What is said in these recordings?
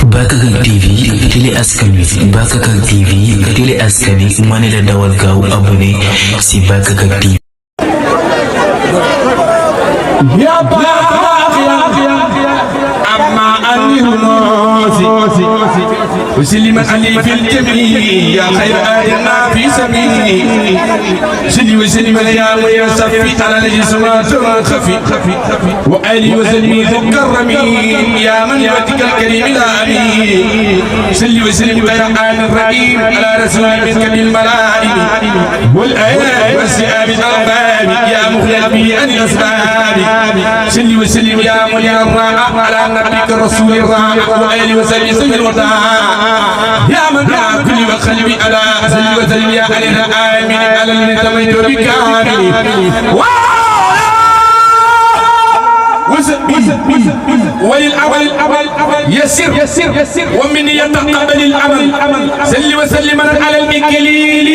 Bakakak TV télé askan wi Bakakak TV télé askan wi ma ne la dawal gaaw abonné si Bakakak TV. يا باقي أما أني نوسي وسلم علي في الجميع يا خير آينا في سبيلي سلي وسلم يا ويصفي على الجسم خفي وآلي وسلمي مكرمين يا من يأتيك الكريم الأمين سلي وسلم خير آل الرحيم على رسول منك بالملائم والآيات والسئام الأرباب يا مخلد بي عن الأسباب سلي وسلم يا مولي الراحة على نبيك الرسول الراحة وآله وسلم سيد الوداع يا من يا كل وقلبي على سلي وسلم يا علينا آمين على الذي تميت بك آمين وللعمل يسر ومن يتقبل العمل سل وسلم على المكليل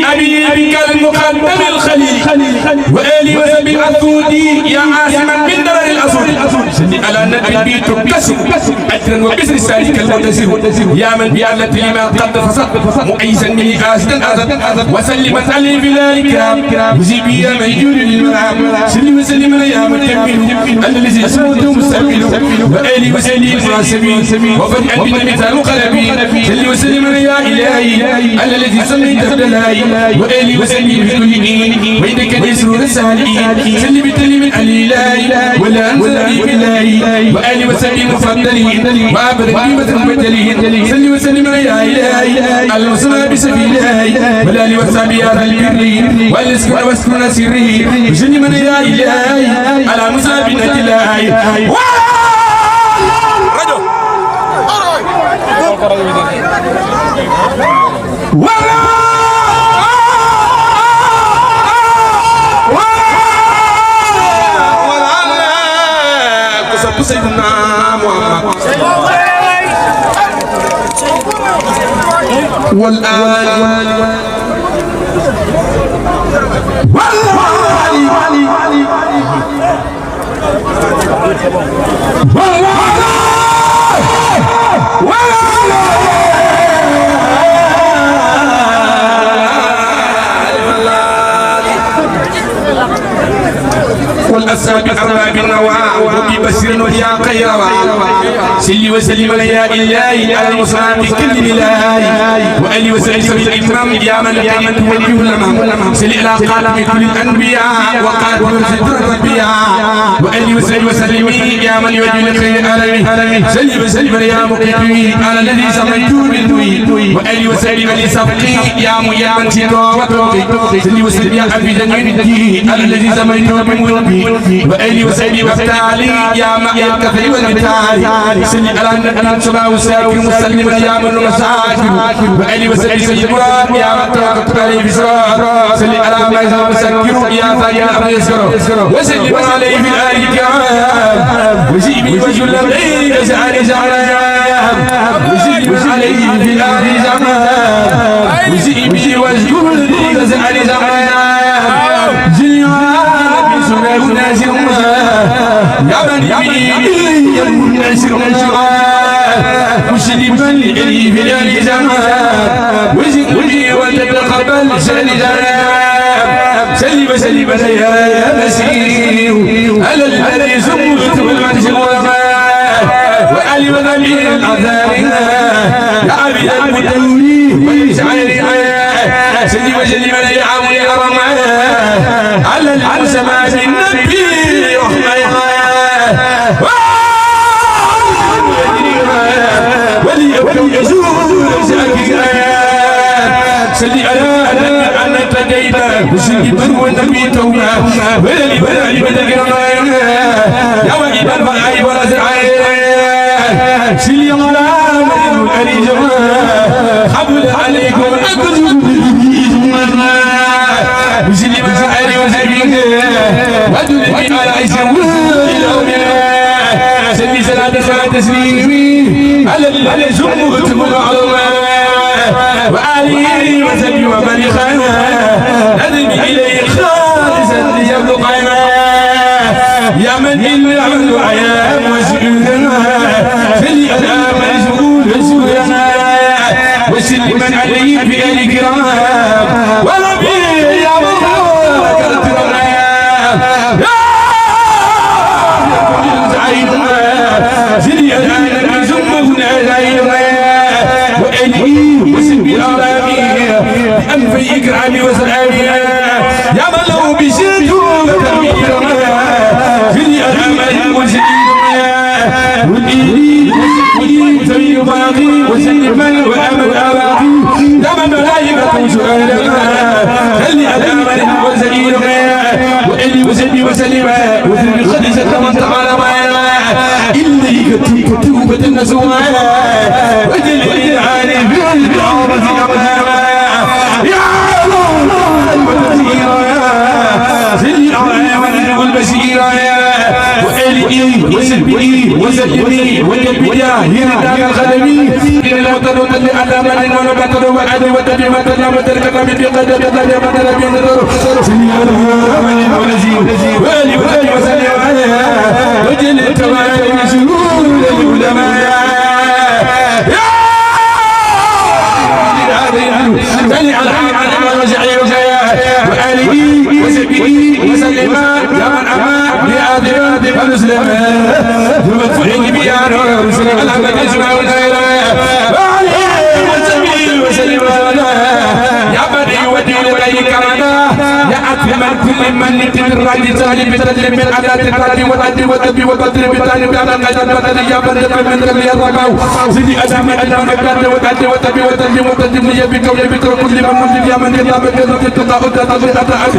أبي بك المقدم الخليل وآلي وسلم الأسودي يا عاصما من درر الأسود سل على النبي تكسر أجرا وبسر سالك المنتسر يا من بألة لما قد فسد مؤيسا به آسدا وسلم علي بذلك مزيبي يا من يجول للمنام سل وسلم يا من تكمل الذي اسمه مستقبل وآلي وسلم فراسبين وفتح بنا مثال قلبي سل وسلم يا إلهي الذي سميت بدلاي وآلي وسلم في كل دين وإنك اليسر السالين سل بتلم الإلهي ولا أنزل بالله وآلي وسلم مفضلين وأبدا قيمة المجلين سل وسلم يا إلهي المسمى بسبيلي والآلي وصحبه يا البر والاسكن واسكن سره وسلم يا إلهي على مصاب الله سيدنا محمد والآن والأسابق أرباب النواع وببشر يا قيرا سلي وسلم يا إلهي على المصاب كل إلهي وألي وسلم بالإكرام يا من كان توجه لمن سلي على قاتل كل الأنبياء وقاتل الفطر الأنبياء وألي وسلم يا من يوجه لخير العالمين سلي وسلم يا مقيتي على الذي سميته بالدوي وألي وسلم لسبقي يا من سيروا وتوقي سلي وسلم يا أبي جنين على الذي سميته بالملبي وآلي وسلم وابتالي يا ماء الكفر والمتالي سلي على النبي صلى وسلم مسلم يا من مساكن وآلي وسلم سيد مراد يا من توقف عليه بسرار سلي على ما يزال مسكر يا ثاني الأمر يسكر وسلم عليه في الآل الكرام وجيبي وجل الليل زعل زعلام وسلم عليه في الآل زعلام وجيبي وجل الليل زعل زعلام نازل يا بني نازل مسلما لي في الالزام وزدني وتتقبل سلم وسلم يا مسير على الذي سموت والمنزل وآل وذنبي العذاب يا عبد المدوري ويسعى سلم وسلم يا عمي رمى على المسمى بالنبي وليكن يزول زاكيا سلي على أنا تدينا وسلي بنو النبي تونا ولي بدك يا وجد الفعي ورزعي سلي على من الأريج قبل عليكم أكذب وسلي بزعري وزبيك ودلني على عيسى سلي صلاة تسليمي على الذي زمت معلومة وآله وسلم ومن خانا أذن إليه خالصا ليبلغ يا من العمل عيام وسجودنا سلي على من وإلهي وسلبي الأرامي بأنفي إكرامي وسلامي يا من له بشرته وترميره في الأمل وسليم والإلهي وسلم باقي وسلم وأمل أباقي يا من ملائكة سؤالنا هل الأمل وسليم وإلهي وسلم وسلم خديجة من تعالى إليك توبة النسوة وجل العالم بالعرض يا الله سلي العالم والبشير وإلي وسلبي وسلمي والبداية هنا الخدمي إن الوطن وتلي على من ونبتر وعد وتبي ما تلام تركنا بقدر قدر يا مدر بينظر سلي العالم والبشير وإلي وسلم وجل التوالي شهود العلماء تلي على العالم وجعي وآله وسبه وسلم يا من أما بآذي فنسلم ومدفعين بيانه رسل الأمد يسمع الخير وآله وسبه وسلم يا من يودي لديك رنا يا أكرم كل من يتم الرجل سالي بتدري من عدد الرجل والأدي والتبي والبدر بتاني بتاني قدر بدر يا بدر من قبل الرقاو سيدي أدام أدام البدر والأدي والتبي والتبي والتبي يبيك ويبيك كل من مجد يا من يطلع بكذا تتقاعد تتقاعد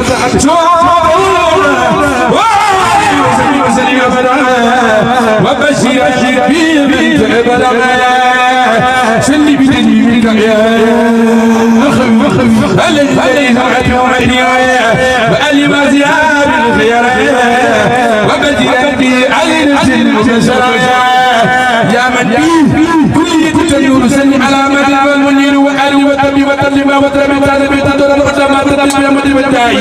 وسلم وبشر في بنت سلي بتجيبك يا أخي الذي سمعت وعدي وقال ما زياد الخير وبدي علي نفس المسرى يا من كل تنور سلي على مدى والمنير وآل وتبي وتلم وتربي تالبي تدور القدامات تدري يا مدي والداعي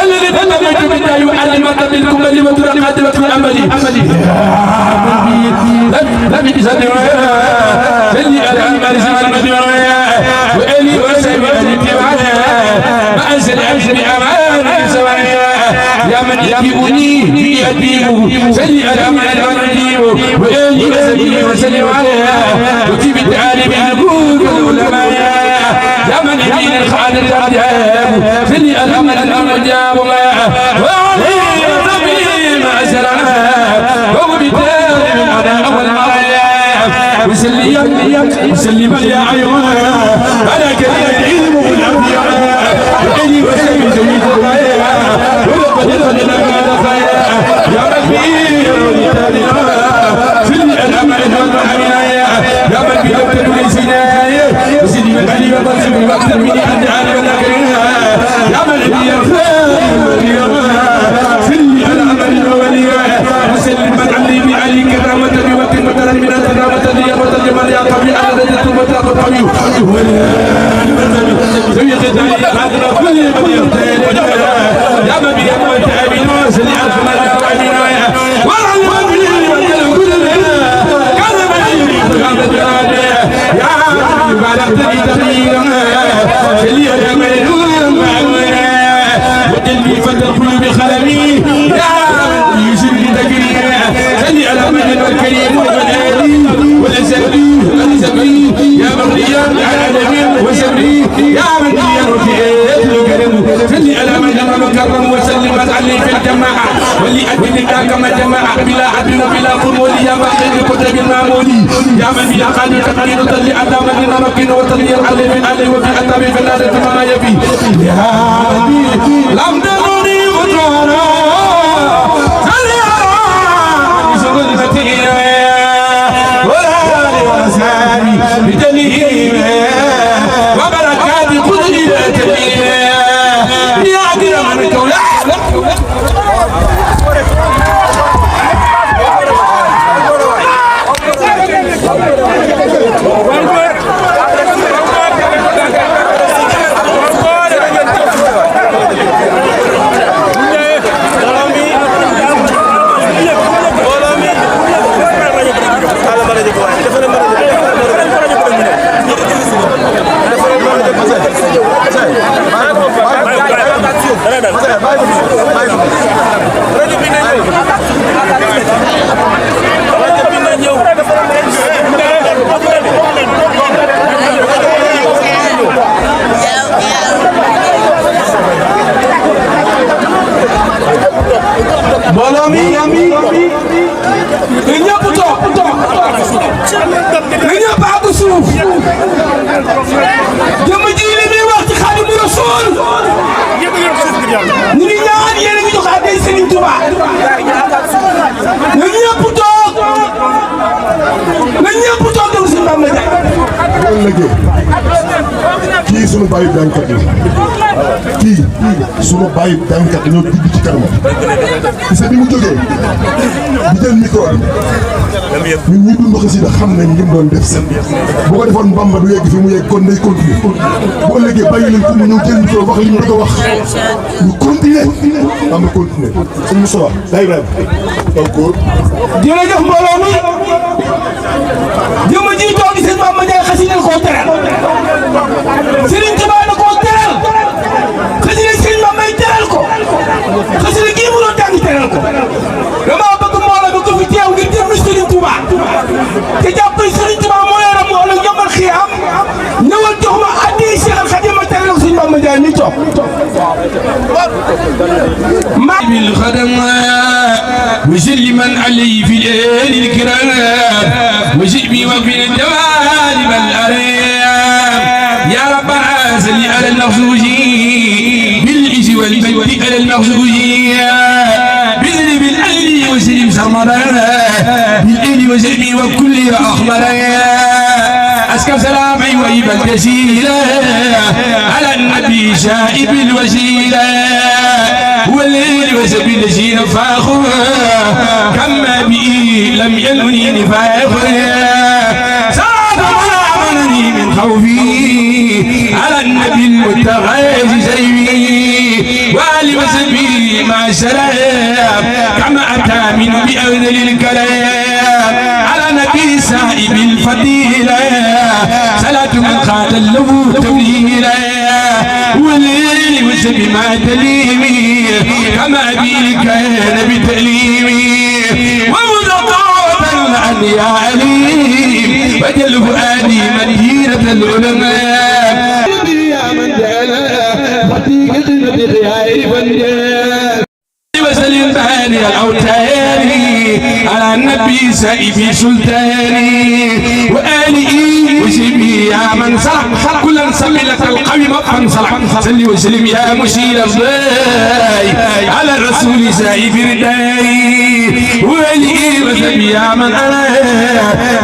الذي تنبيت بالداعي وآل ما تبلكم بلي وترقات وفي أملي لم يسد سلي على المرسل المدي وإلي وسبي ما أنزل أمشي بأمان سوايا يا من يجيبني بيديه سلي على من أجيبه وإلي وسبي وسلم عليها وتيب التعالي بالنبوك العلماء يا من يدين الخالد الأرجاب سلي على من الأرجاب وعليه ربي ما سلام وهو بالتالي من أداء والعرايا وسلم يا عيون على كريم العلم والأنبياء وإلي وسلم سيد الرايا ولقد خلنا ما خيرا يا ربي سلم الأمل والمحمية يا من بيدك كل سنايا وسلم العلي وبرزم الوقت من أن عالم الأكريم يا من بي الخير سلم الأمل والوليا وسلم من علي بعلي كرامة بوقت مدر من الكرامة لي وتجمل يا طبيعة الذي تمتع الطبيب يا من بي أموت أبينا سلم الأمل والوليا وعلم بي وكل كل كان من يريد هذا الجلال يا من بلغتني تغييرا سلم الأمل والوليا وجلبي فتدخل بخلمي يا يسر تكريما سلي على من الكريم والآلي والأسري والأسري يا مريم العالمين وسري يا من يرفع الكريم سلي على من المكرم وسلم علي في الجماعة ولي أدنك كما جماعة بلا عدل وبلا قرب يا باقي الكتب المامولي يا من في أقل تقدير تلي على من نمكن وتلي علي في الآلي وفي أتابي في الآلي ما يبي يا ربي لم تروني وترانا سلي على سبل فتينا ولا لوساني بتليم وبركات قدري لا تليم يا أكرم من كولا ëllëgee kii sunu bàyyi jàngkat la kii sunu bàyyi jàngkat dañoo dugg ci kanamam gis nga bi mu jógee di jël micro ñun ñi dund xasida xam nañ li mu doon def sax bu ko defoon Bamba du yegg fi mu yegg kon day continuer bu ëllëgee bàyyi leen ko mu ñëw jël micro wax li mu bëgg a wax ñu continuer am na continuer sëñ Moussa day Ibrahima taw góor jërëjëf mbooloo mi jëmm ji toog di sëñ Bamba Ndiaye xasida koo teral Serigne Touba na koo teral xasida sëñ Bamba may teral ko xasida kii mu doon jàng teral ko dama bëgg mbooloo bi ko fi teew ngir jëmmi Serigne Touba te jàpp Serigne Touba moo yaram moo la yombal xiyaam ñëwal jox ma addi Cheikh Al Khadim ma teral ko sëñ Bamba Ndiaye mi toog بالخدم وجل من علي في الآل الكرام وجئبي وفي الجوانب الأريام يا ربنا صل على المخزوجين بالعز والمجد على المخزوجين بذل بالأهل وسلم سرمدا بالآل وسلم وكل أخبرا أسكب سلامي وإيب الجسيلة على النبي شائب الوسيلة والليل وسبيل الذين فاخوا كما بي لم يلوني نفاق سعد وعمنني من خوفي على النبي المتغاز سيفي وآل وسبي مع السلام كما أتى من بأذل الكلام على نبي سائب الفضيلة صلاة من قال له تبليلا والليل وسبي مع تليمي كما أبي كان بتأليمي ومذقوة عن يا عليم وجل فؤادي مدينة العلماء يا من جعل خطيئة بغياب وسلم باني الأوتار على النبي سائب سلطاني وآله وسبي يا من صلح كلا سبلة القوي مطفا صلح صل وسلم يا مشير الله على الرسول سائب رداي وآله وسبي يا من أنا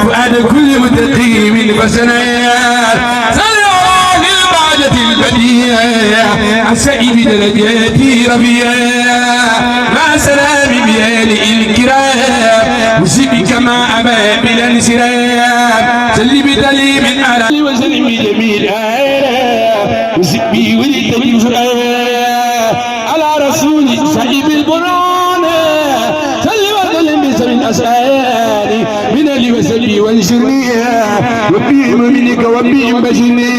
فؤاد كل متقي من فسنات البديع عسائب درجاتي ربيع مع سلام بيال الكرام وسبي كما أبا بلا انسرام سلي بدلي من أرى وسلم جميل وسبي ولد على رسول سائب البران سلي وسلم بسر الأسرار من اللي وسلي وانشرني وبيهم منك وبيهم بشرني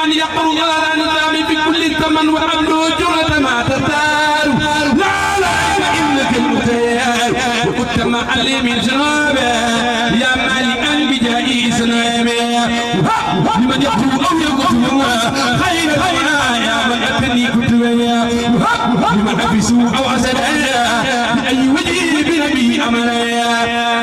من يقرض الانام بكل الثمن وعمله جرة ما تختار لا لا انك المختار وكنت معلم جنابه يا مالكا بجاهي سنامه لمن يقرض او يقتل خير يا من اتني كتبه لمن حبسوا او عسلها باي وجه بنبي امنا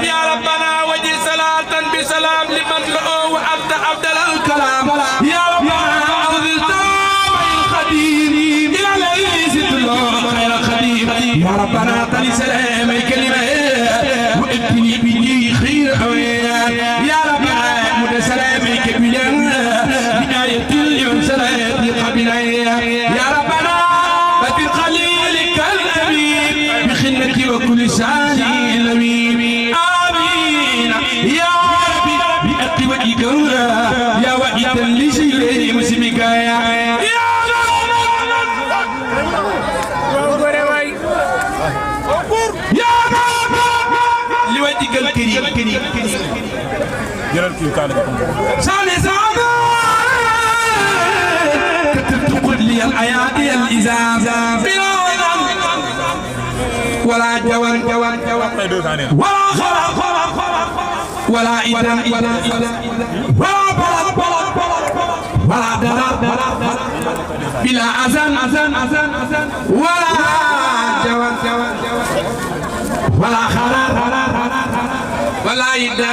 يا ربنا وجه صلاة بسلام لمن لقوا وابدى افضل الكلام يا ربنا ارض التوبه الخديم الى ليس الله خير خديم يا ربنا طل سلام الكلمه وابتني به خير حويان يا ربنا مد سلامك بلنا بآية اليوم سلامي قبلا يا ربنا بدر خليلك الأمين بخدمتي وكل سعي الأمين آمين يا ربي بأقي وجهك يا وحيدا لسير مسلمك يا لوجهك الكريم سالي سعادة كتبت قل لي الأيادي الإزام ولا جوان ولا خلق ولا إذن ولا بلد ولا درد بلا أذن ولا جوان ولا خلق ولا إيدا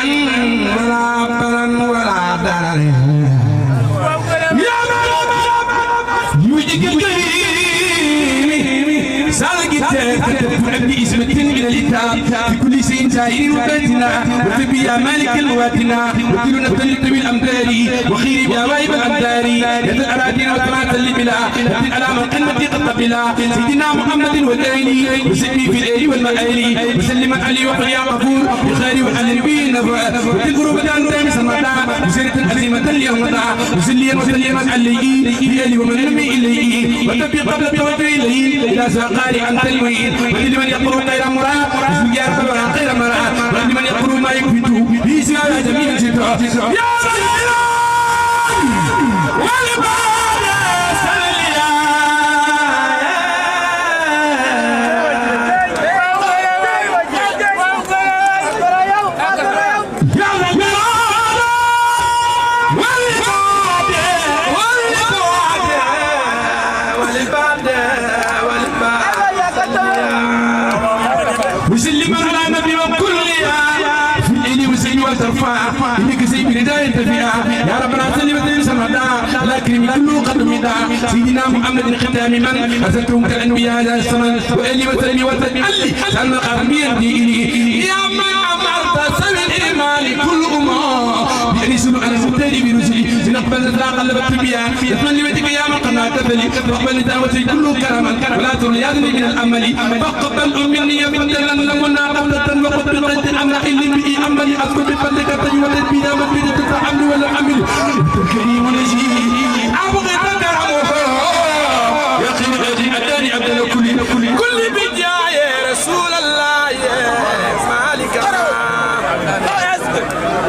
ولا برا ولا درر يا من يجيك عندي اسم الدين من الكتاب في كل شيء زائر وبيتنا وتبي يا مالك الواتنا وكلنا تلت بالامثال وخير يا وايب الامثال يد الارادين وتمات اللي بلا يد على من قمتي قد بلا سيدنا محمد والآلي وسلمي في الآل والمآلي وسلم علي وقل يا غفور بخير وحل بي النفع وتقرب الان تامس المدى بسيرة عزيمة اليوم دعا وسليا وسليما علي في آلي ومن نمي إليه وتبي قبل التوجه إليه إلى ساقاري عن تلوين ولمن يقول غير مراد بسم يا رب غير مراد ولمن يقول ما يكفته في سيارة جميع الشتاء يا سيدنا والبعد سليا وسلم على النبي وكلها في الليل وسلم وترفع انك زي بداية فيها يا ربنا سلم وسلم لكن كله قد مدى سيدنا محمد ختام من ارسلتهم كالانبياء هذا الزمن والي وسلم وسلم علي سلم قربيا ديني يا من امرت سوي الايمان كل امه بان يسلوا انا مبتدئ برسلي لنقبل اطلاق قلبت بها يتمنى بيتك يا من قناه تفلي واقبل دعوتي كله كرما ولا تريادني من الامل فاقبل مني بدلا لمنا قبلة وقد بقيت الامر اللي به امري اذكر بفضلك تجوى بنا مبيد تتعمل ولا عمل الكريم نجيب ابغي تكرمه يا اخي اتاني ابدا كل بديا يا رسول الله يا مالك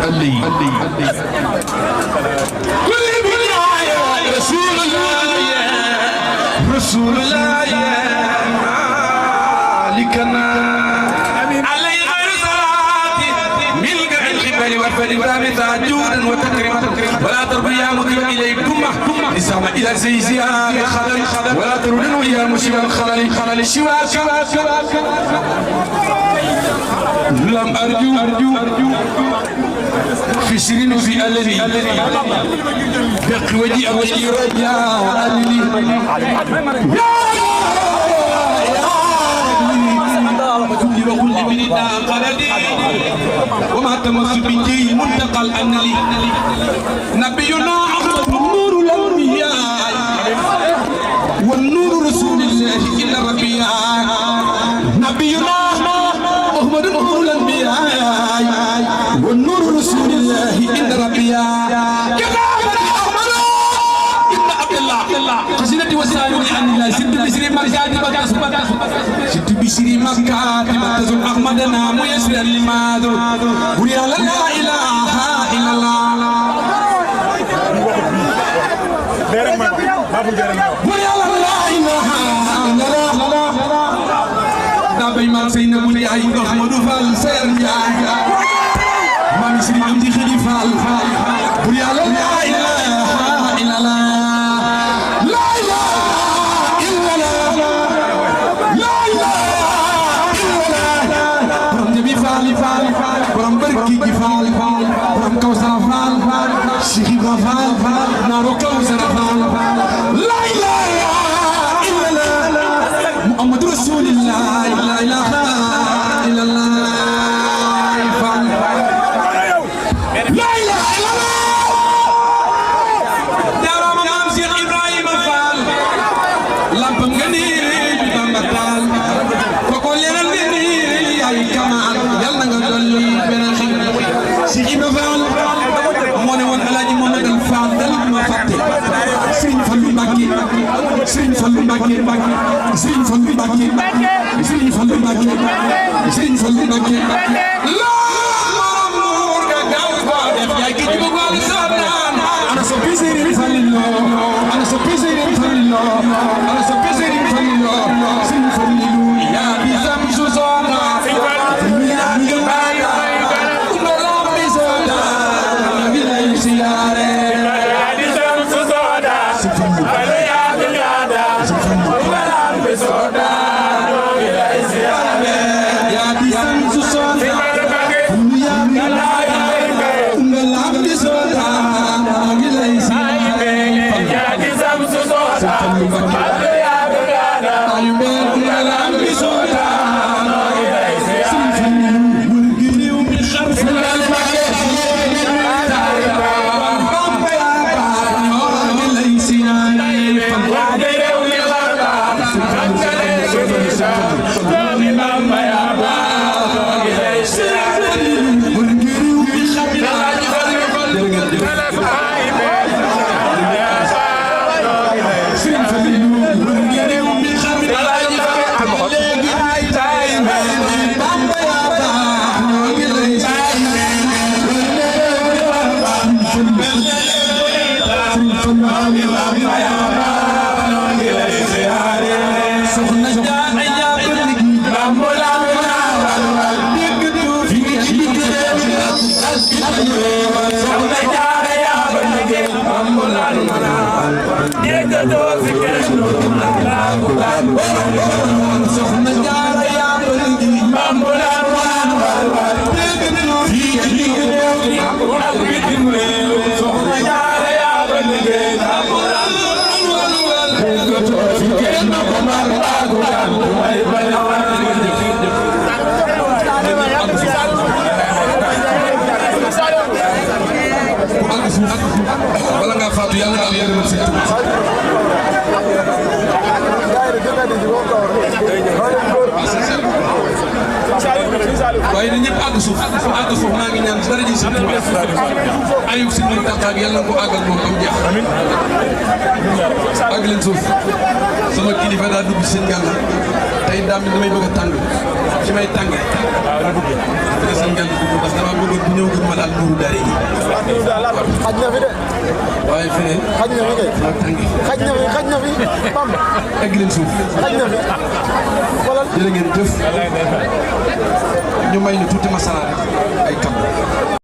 اللي كل بديا يا رسول الله يا رسول الله يا مالكنا والفرد جودا وتكريما ولا تربي يا مطيب اليكم اسام الى زيزيا خلل ولا ترون يا مشيب الخلل الشواك لم ارجو في سرين في الذي بقوتي اوجي رجاء الذي كل من قلدي وما تمس بجي منتقل أنلي نبينا أحمد نور الأنبياء والنور رسول الله إلا ربيا نبينا أحمد نور الأنبياء والنور رسول الله إلا ربيا كتابنا أحمد ابن عبد الله قصيدتي وسائل عن الله ست بسري مرجعتي بكاس ست بسري مكة تزول أحمدنا ميسر لماذا قل يا لا إله إلا الله قل يا لا إله إلا الله نبي ما سينا بني عيد أحمد فالسير يا ما مسري عندي خليفة قل يا لا إله إلا الله برام بركي فال برام كوثر فال شيخي فال نارو كوثر فال لا اله الا الله محمد رسول الله لا اله الا الله فال لا اله الا الله دار مقام شيخ ابراهيم فال لامبم غنير بامبال فقول لنا الغنير يا كمال يلا نقول si Ibra Fall moo ne woon Alaaji Mamadou Fall dal ma fàtte Serigne Fallou Mbacké Serigne Fallou Mbacké Serigne Fallou Mbacké Serigne Fallou Mbacké Serigne Fallou Mbacké la mamour ga gaw ko def yaay ki jugo wal sanan ana so Serigne Fallou ana so Serigne Fallou ana so Serigne Fallou Serigne Fallou ya bi sam so sona يا دي سمس صوت wala nga faatu yàlla nga am yërëm ci waaye na ñëpp àgg suuf maa ngi ñaan dara ji sëñ ayub si ñu taxaag yàlla ko àggal moom am jeex àgg leen suuf sama kilifa daa dugg seen gàll tey daam bi damay bëgg a tàng ci may tàng te seen gàll dugg ndax dama bëgg bu ñëw gën ma daal nuuru daare yi xaj na fi de waaye feneen xaj na fi kay xaj na fi Bamba egg leen suuf xaj na fi xoolal jërë ngeen jëf ñu may ñu tuuti masala rek ay kam